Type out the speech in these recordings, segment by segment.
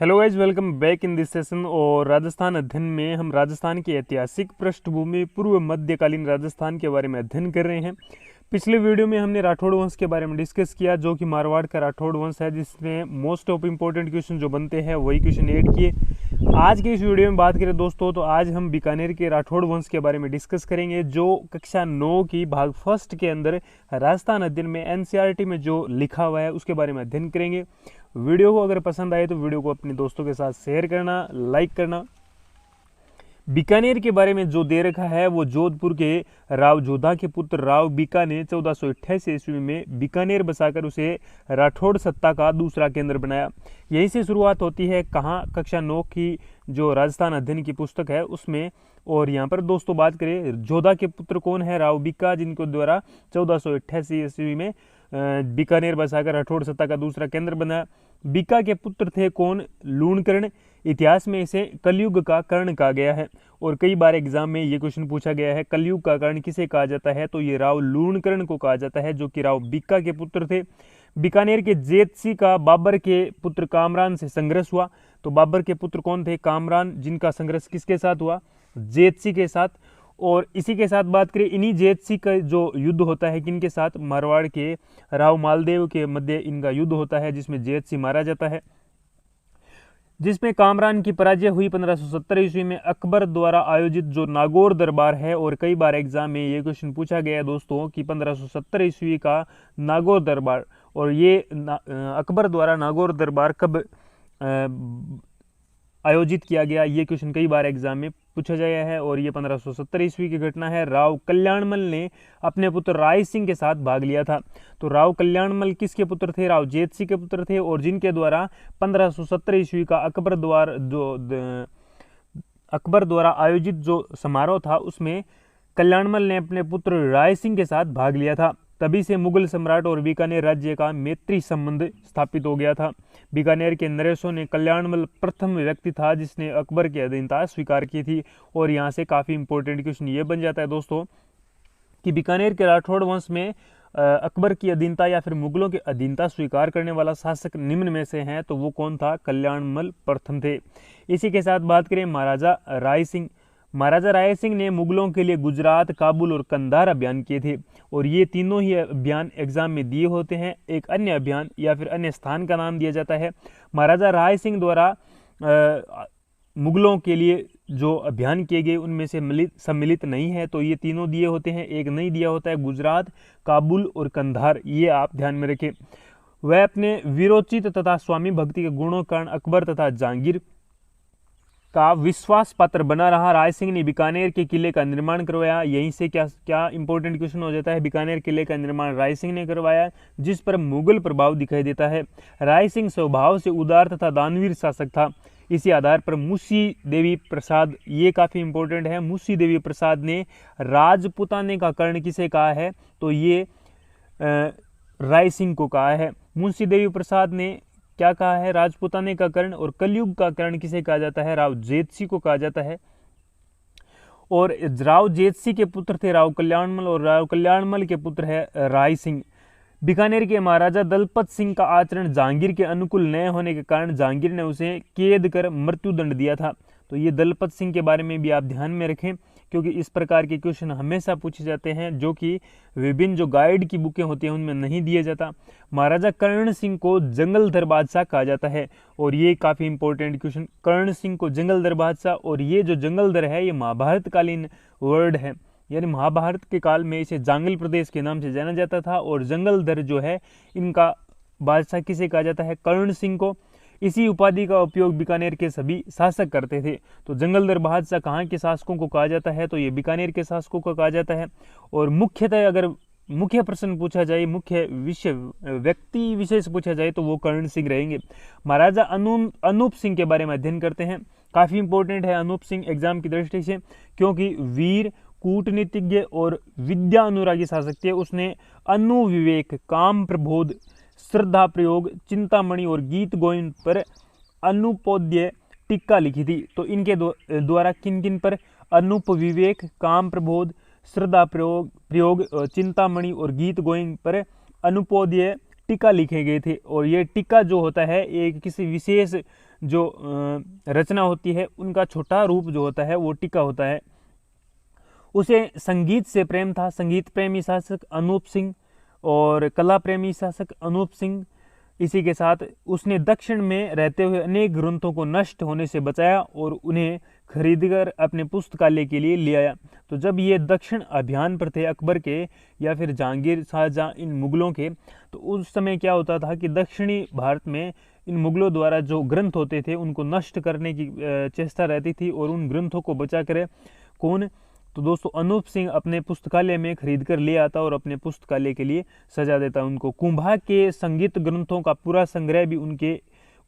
Hello guys, welcome back in this session. और राजस्थान अध्ययन में हम राजस्थान की ऐतिहासिक पृष्ठभूमि पूर्व मध्यकालीन राजस्थान के बारे में अध्ययन कर रहे हैं। पिछले वीडियो में हमने राठौड़ वंश के बारे में डिस्कस किया, जो कि मारवाड़ का राठौड़ वंश है, जिसमें मोस्ट ऑफ इम्पोर्टेंट क्वेश्चन जो बनते हैं वही क्वेश्चन ऐड किए। आज के इस वीडियो में बात करें दोस्तों, तो आज हम बीकानेर के राठौड़ वंश के बारे में डिस्कस करेंगे, जो कक्षा 9 की भाग फर्स्ट के अंदर राजस्थान अध्ययन में एनसीईआरटी में जो लिखा हुआ है उसके बारे में अध्ययन करेंगे। वीडियो को अगर पसंद आए तो वीडियो को अपने दोस्तों के साथ शेयर करना, लाइक करना। बीकानेर के बारे में जो दे रखा है वो जोधपुर के राव जोधा के पुत्र राव बीका ने 1488 ईस्वी में बीकानेर बसाकर उसे राठौड़ सत्ता का दूसरा केंद्र बनाया। यहीं से शुरुआत होती है कहाँ, कक्षा 9 की जो राजस्थान अध्ययन की पुस्तक है उसमें। और यहाँ पर दोस्तों बात करें, जोधा के पुत्र कौन है? राव बीका, जिनको द्वारा 1488 ईस्वी में बीकानेर बसाकर राठौड़ सत्ता का दूसरा केंद्र बनाया। बीका के पुत्र थे कौन? लूणकर्ण। इतिहास में इसे कलयुग का कर्ण कहा गया है और कई बार एग्जाम में ये क्वेश्चन पूछा गया है, कलयुग का कर्ण किसे कहा जाता है? तो ये राव लूणकर्ण को कहा जाता है, जो कि राव बीका के पुत्र थे। बीकानेर के जेतसी का बाबर के पुत्र कामरान से संघर्ष हुआ। तो बाबर के पुत्र कौन थे? कामरान, जिनका संघर्ष किसके साथ हुआ? जेतसी के साथ। और इसी के साथ बात करें, इन्हीं जेतसी का जो युद्ध होता है किनके साथ? मारवाड़ के राव मालदेव के मध्य इनका युद्ध होता है, जिसमें जेतसी मारा जाता है, जिसमें कामरान की पराजय हुई 1570 ईस्वी में अकबर द्वारा आयोजित जो नागौर दरबार है। और कई बार एग्जाम में ये क्वेश्चन पूछा गया है दोस्तों कि 1570 ईस्वी का नागौर दरबार, और ये अकबर द्वारा नागौर दरबार कब आयोजित किया गया, ये क्वेश्चन कई बार एग्जाम में पूछा गया है। और ये 1570 ईस्वी की घटना है। राव कल्याणमल ने अपने पुत्र राय सिंह के साथ भाग लिया था। तो राव कल्याणमल किसके पुत्र थे? राव जेतसी के पुत्र थे, और जिनके द्वारा 1570 ईस्वी का अकबर द्वारा आयोजित जो समारोह था उसमें कल्याणमल ने अपने पुत्र राय सिंह के साथ भाग लिया था। तभी से मुगल सम्राट और बीकानेर राज्य का मैत्री संबंध स्थापित हो गया था। बीकानेर के नरेशों ने कल्याणमल प्रथम व्यक्ति था जिसने अकबर की अधीनता स्वीकार की थी। और यहाँ से काफ़ी इंपॉर्टेंट क्वेश्चन ये बन जाता है दोस्तों कि बीकानेर के राठौड़ वंश में अकबर की अधीनता या फिर मुगलों की अधीनता स्वीकार करने वाला शासक निम्न में से हैं, तो वो कौन था? कल्याणमल प्रथम थे। इसी के साथ बात करें महाराजा राय सिंह। महाराजा राय सिंह ने मुगलों के लिए गुजरात, काबुल और कंधार अभियान किए थे, और ये तीनों ही अभियान एग्जाम में दिए होते हैं। एक अन्य अभियान या फिर अन्य स्थान का नाम दिया जाता है। महाराजा राय सिंह द्वारा मुगलों के लिए जो अभियान किए गए उनमें से सम्मिलित नहीं है, तो ये तीनों दिए होते हैं। एक नहीं दिया होता है, गुजरात, काबुल और कंधार, ये आप ध्यान में रखें। वह अपने वीरोचित तथा स्वामी भक्ति के गुणों कारण अकबर तथा जहांगीर का विश्वास पात्र बना रहा। राय सिंह ने बीकानेर के किले का निर्माण करवाया। यहीं से क्या इंपॉर्टेंट क्वेश्चन हो जाता है, बीकानेर किले का निर्माण राय सिंह ने करवाया, जिस पर मुगल प्रभाव दिखाई देता है। राय सिंह स्वभाव से उदार तथा दानवीर शासक था। इसी आधार पर मुंशी देवी प्रसाद, ये काफ़ी इंपॉर्टेंट है, मुंशी देवी प्रसाद ने राजपुताने का कर्ण किसे कहा है? तो ये राय सिंह को कहा है। मुंशी देवी प्रसाद ने क्या कहा है? राजपुताने का कर्ण। और कलयुग का कर्ण किसे कहा जाता है? राव जेतसी को कहा जाता है। और राव जेतसी के पुत्र थे राव कल्याणमल, और राव कल्याणमल के पुत्र है राय सिंह। बीकानेर के महाराजा दलपत सिंह का आचरण जहांगीर के अनुकूल न होने के कारण जहांगीर ने उसे कैद कर मृत्युदंड दिया था। तो ये दलपत सिंह के बारे में भी आप ध्यान में रखें, क्योंकि इस प्रकार के क्वेश्चन हमेशा पूछे जाते हैं, जो कि विभिन्न जो गाइड की बुकें होती हैं उनमें नहीं दिया जाता। महाराजा कर्ण सिंह को जंगलधर बादशाह कहा जाता है, और ये काफ़ी इंपॉर्टेंट क्वेश्चन, कर्ण सिंह को जंगलधर बादशाह। और ये जो जंगलधर है ये महाभारत कालीन वर्ड है, यानी महाभारत के काल में इसे जांगल प्रदेश के नाम से जाना जाता था। और जंगलधर जो है इनका बादशाह किसे कहा जाता है? कर्ण सिंह को। इसी उपाधि का उपयोग बीकानेर के सभी शासक करते थे। तो जंगलधर बादशाह कहाँ के शासकों को कहा जाता है? तो ये बीकानेर के शासकों को कहा जाता है। और मुख्यतः अगर मुख्य प्रश्न पूछा जाए, मुख्य विषय व्यक्ति विशेष पूछा जाए, तो वो कर्ण सिंह रहेंगे। महाराजा अनूप सिंह के बारे में अध्ययन करते हैं। काफ़ी इंपॉर्टेंट है अनूप सिंह एग्जाम की दृष्टि से, क्योंकि वीर, कूटनीतिज्ञ और विद्या अनुरागी शासक थे। उसने अनुविवेक, काम प्रबोध, श्रद्धा प्रयोग, चिंतामणि और गीत गोविंद पर अनुपोद्य टीका लिखी थी। तो इनके द्वारा किन किन पर? अनुपविवेक, काम प्रबोध, श्रद्धा प्रयोग, चिंतामणि और गीत गोविंद पर अनुपोद्य टीका लिखे गए थे। और ये टीका जो होता है एक किसी विशेष जो रचना होती है उनका छोटा रूप जो होता है वो टीका होता है। उसे संगीत से प्रेम था। संगीत प्रेमी शासक अनूप सिंह और कला प्रेमी शासक अनूप सिंह। इसी के साथ उसने दक्षिण में रहते हुए अनेक ग्रंथों को नष्ट होने से बचाया और उन्हें खरीदकर अपने पुस्तकालय के लिए ले आया। तो जब ये दक्षिण अभियान पर थे अकबर के या फिर जहांगीर शाहजहां इन मुगलों के, तो उस समय क्या होता था कि दक्षिणी भारत में इन मुगलों द्वारा जो ग्रंथ होते थे उनको नष्ट करने की चेष्टा रहती थी और उन ग्रंथों को बचा कर कौन, तो दोस्तों अनूप सिंह अपने पुस्तकालय में खरीद कर ले आता और अपने पुस्तकालय के लिए सजा देता उनको। कुंभा के संगीत ग्रंथों का पूरा संग्रह भी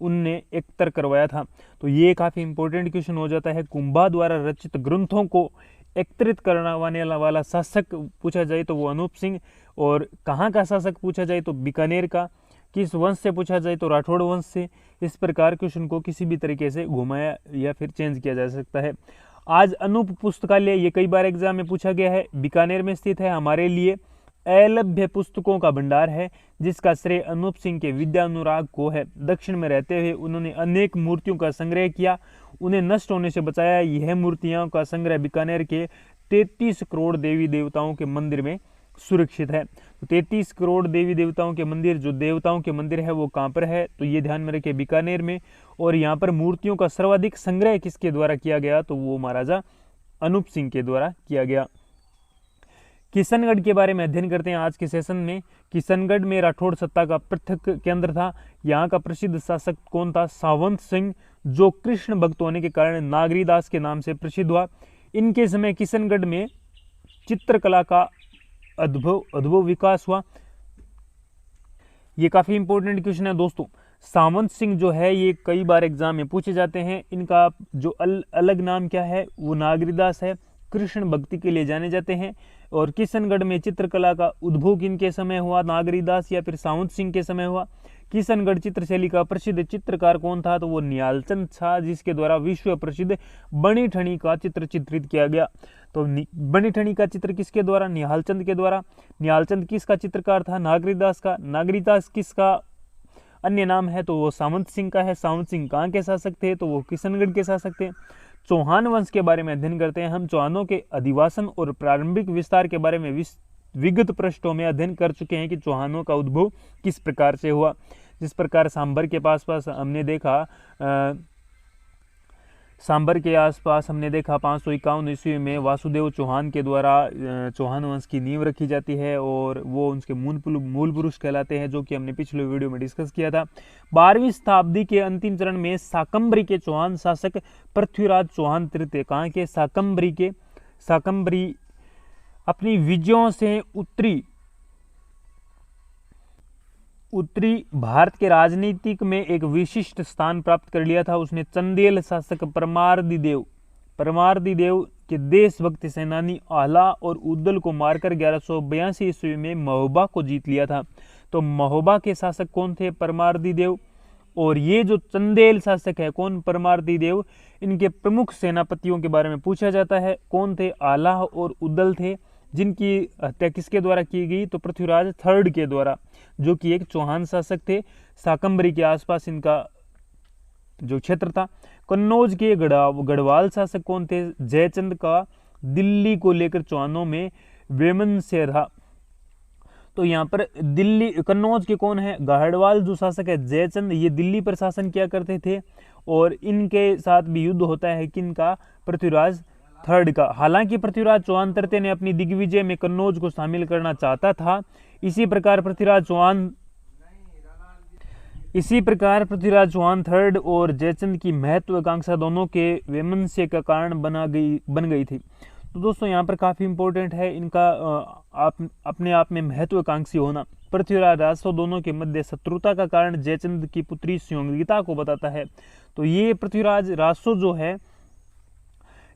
उनने एकत्र करवाया था। तो ये काफ़ी इंपॉर्टेंट क्वेश्चन हो जाता है। कुंभा द्वारा रचित ग्रंथों को एकत्रित करवाने वाला शासक पूछा जाए तो वो अनूप सिंह, और कहाँ का शासक पूछा जाए तो बीकानेर का, किस वंश से पूछा जाए तो राठौड़ वंश से। इस प्रकार क्वेश्चन को किसी भी तरीके से घुमाया या फिर चेंज किया जा सकता है। आज अनूप पुस्तकालय ये कई बार एग्जाम में पूछा गया है, बीकानेर में स्थित है, हमारे लिए अलभ्य पुस्तकों का भंडार है जिसका श्रेय अनूप सिंह के विद्यानुराग को है। दक्षिण में रहते हुए उन्होंने अनेक मूर्तियों का संग्रह किया, उन्हें नष्ट होने से बचाया। यह मूर्तियों का संग्रह बीकानेर के 33 करोड़ देवी देवताओं के मंदिर में सुरक्षित है। तो 33 करोड़ देवी देवताओं के मंदिर, जो देवताओं के मंदिर है वो कहाँ पर है, तो ये ध्यान में रखिए बीकानेर में। और यहाँ पर मूर्तियों का सर्वाधिक संग्रह किसके द्वारा किया गया, तो वो महाराजा अनूप सिंह के द्वारा किया गया। किशनगढ़ के बारे में अध्ययन करते हैं आज के सेशन में। किशनगढ़ में राठौड़ सत्ता का पृथक केंद्र था। यहाँ का प्रसिद्ध शासक कौन था, सावंत सिंह, जो कृष्ण भक्त होने के कारण नागरीदास के नाम से प्रसिद्ध हुआ। इनके समय किशनगढ़ में चित्रकला का अद्भुत विकास हुआ। ये काफी इंपॉर्टेंट क्वेश्चन है दोस्तों। सावंत सिंह जो है ये कई बार एग्जाम में पूछे जाते हैं। इनका जो अलग नाम क्या है वो नागरीदास है, कृष्ण भक्ति के लिए जाने जाते हैं। और किशनगढ़ में चित्रकला का उद्भव किनके समय हुआ, नागरीदास या फिर सावंत सिंह के समय हुआ। किशनगढ़ चित्रशैली का प्रसिद्ध चित्रकार कौन था, तो वो निहालचंद था, जिसके द्वारा विश्व प्रसिद्ध बनी ठनी का चित्र चित्रित किया गया। तो बनी ठनी का चित्र किसके द्वारा, निहालचंद के द्वारा। निहालचंद किसका चित्रकार था, नागरीदास का। नागरीदास किसका अन्य नाम है, तो वो सावंत सिंह का है। सावंत सिंह कहाँ के शासक थे, तो वो किशनगढ़ के शासक थे। चौहान वंश के बारे में अध्ययन करते हैं हम। चौहानों के अधिवासन और प्रारंभिक विस्तार के बारे में विगत पृष्ठों में अध्ययन कर चुके हैं कि चौहानों का उद्भव किस प्रकार से हुआ। जिस प्रकार सांबर के पास हमने देखा, सांबर के आसपास हमने देखा 551 ईस्वी में वासुदेव चौहान के द्वारा चौहान वंश की नींव रखी जाती है और वो उनके मूल पुरुष कहलाते हैं, जो कि हमने पिछले वीडियो में डिस्कस किया था। 12वीं शताब्दी के अंतिम चरण में शाकंभरी के चौहान शासक पृथ्वीराज चौहान तृतीय, कहाँ के, शाकंभरी अपनी विजयों से उत्तरी भारत के राजनीतिक में एक विशिष्ट स्थान प्राप्त कर लिया था। उसने चंदेल शासक परमार्दी देव के देशभक्त सेनानी आला और उद्दल को मारकर 1182 ईस्वी में महोबा को जीत लिया था। तो महोबा के शासक कौन थे, परमार्दी देव। और ये जो चंदेल शासक है कौन, परमार्दी देव, इनके प्रमुख सेनापतियों के बारे में पूछा जाता है। कौन थे, आला और उद्दल थे, जिनकी हत्या किसके द्वारा की गई, तो पृथ्वीराज थर्ड के द्वारा, जो कि एक चौहान शासक थे। शाकंभरी के आसपास इनका जो क्षेत्र था। कन्नौज के गढ़वाल शासक कौन थे, जयचंद का दिल्ली को लेकर चौहानों में वैमनस्य था। तो यहाँ पर दिल्ली कन्नौज के कौन है, गढ़वाल जो शासक है जयचंद, ये दिल्ली पर शासन किया करते थे। और इनके साथ भी युद्ध होता है किनका, पृथ्वीराज थर्ड का। हालांकि पृथ्वीराज चौहान तृतीय ने अपनी दिग्विजय में कन्नौज को शामिल करना चाहता था। इसी प्रकार पृथ्वीराज चौहान थर्ड और जयचंद की महत्वाकांक्षा दोनों के वैमनस्य का कारण बन गई थी। तो दोस्तों यहाँ पर काफी इंपॉर्टेंट है इनका अपने आप में महत्वाकांक्षी होना। पृथ्वीराज रासो दोनों के मध्य शत्रुता का कारण जयचंद की पुत्री सुयोगिता को बताता है। तो ये पृथ्वीराज रासो जो है,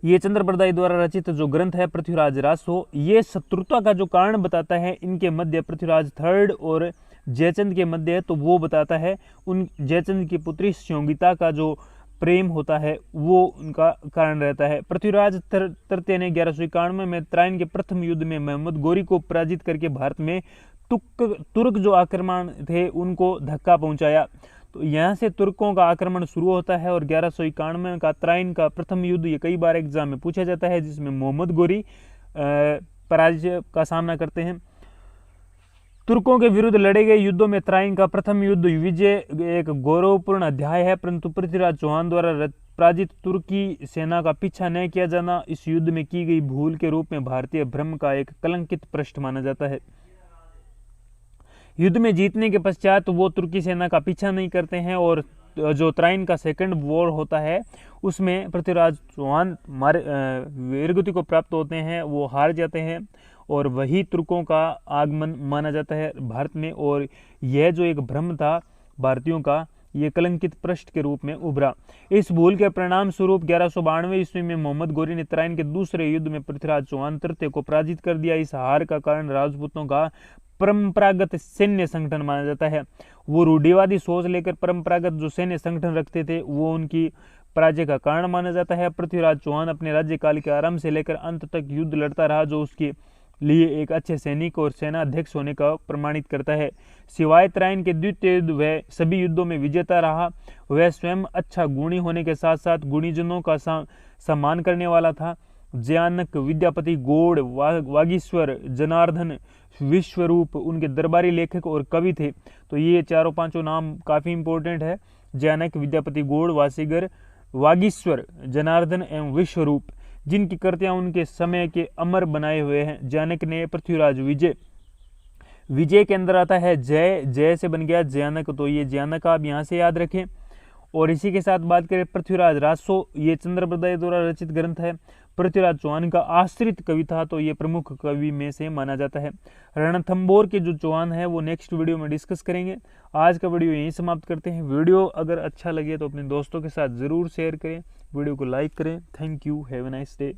ये चंद्रप्रदाय द्वारा रचित जो ग्रंथ है पृथ्वीराज रासो, ये शत्रुता का जो कारण बताता है इनके मध्य पृथ्वीराज थर्ड और जयचंद के मध्य, तो वो बताता है उन जयचंद की पुत्री सुयोगिता का जो प्रेम होता है वो उनका कारण रहता है। पृथ्वीराज तृतीय ने 1191 में त्राइन के प्रथम युद्ध में मोहम्मद गोरी को पराजित करके भारत में तुर्क जो आक्रमण थे उनको धक्का पहुंचाया। तो यहाँ से तुर्कों का आक्रमण शुरू होता है और 1191 का त्राइन का प्रथम युद्ध, ये कई बार एग्जाम में पूछा जाता है, जिसमें मोहम्मद गोरी पराजय का सामना करते हैं। तुर्कों के विरुद्ध लड़े गए युद्धों में त्राइन का प्रथम युद्ध विजय एक गौरवपूर्ण अध्याय है, परंतु पृथ्वीराज चौहान द्वारा पराजित तुर्की सेना का पीछा न किया जाना इस युद्ध में की गई भूल के रूप में भारतीय भ्रम का एक कलंकित पृष्ठ माना जाता है। युद्ध में जीतने के पश्चात वो तुर्की सेना का पीछा नहीं करते हैं और जो त्राइन का सेकंड वॉर होता है उसमें पृथ्वीराज चौहान वीरगति को प्राप्त होते हैं, वो हार जाते हैं और वही तुर्कों का आगमन माना जाता है भारत में। और यह जो एक भ्रम था भारतीयों का, ये कलंकित पृष्ठ के रूप में उभरा। इस भूल के परिणाम स्वरूप 1192 ईस्वी में मोहम्मद गोरी ने त्राइन के दूसरे युद्ध में पृथ्वीराज चौहान तृतीय को पराजित कर दिया। इस हार का कारण राजपूतों का परंपरागत सैन्य संगठन माना जाता है। वो रूढ़िवादी सोच लेकर परंपरागत जो सैन्य संगठन रखते थे वो उनकी पराजय का कारण माना जाता है। पृथ्वीराज चौहान अपने राज्यकाल के आरंभ से लेकर अंत तक युद्ध लड़ता रहा, जो उसके लिए एक अच्छे सैनिक और सेना अध्यक्ष होने का प्रमाणित करता है। सिवाय त्राइन के द्वितीय युद्ध वह सभी युद्धों में विजेता रहा। वह स्वयं अच्छा गुणी होने के साथ साथ गुणीजनों का सम्मान करने वाला था। जयानक, विद्यापति, गौड़, वागीश्वर, जनार्दन, विश्वरूप उनके दरबारी लेखक और कवि थे। तो ये चारों पांचों नाम काफी इंपॉर्टेंट है। जयानक, विद्यापति, गौड़, वासीगर, वागीश्वर, जनार्दन एवं विश्वरूप, जिनकी कृतियां उनके समय के अमर बनाए हुए हैं। जयानक ने पृथ्वीराज विजय के अंदर आता है जय, जय से बन गया जयानक, तो ये जयानक आप यहाँ से याद रखें। और इसी के साथ बात करें पृथ्वीराज रासो, ये चंद्रप्रदाय द्वारा रचित ग्रंथ है। पृथ्वीराज चौहान का आश्रित कवि था, तो ये प्रमुख कवि में से माना जाता है। रणथंबोर के जो चौहान है वो नेक्स्ट वीडियो में डिस्कस करेंगे। आज का वीडियो यहीं समाप्त करते हैं। वीडियो अगर अच्छा लगे तो अपने दोस्तों के साथ जरूर शेयर करें, वीडियो को लाइक करें। Thank you, have a nice day.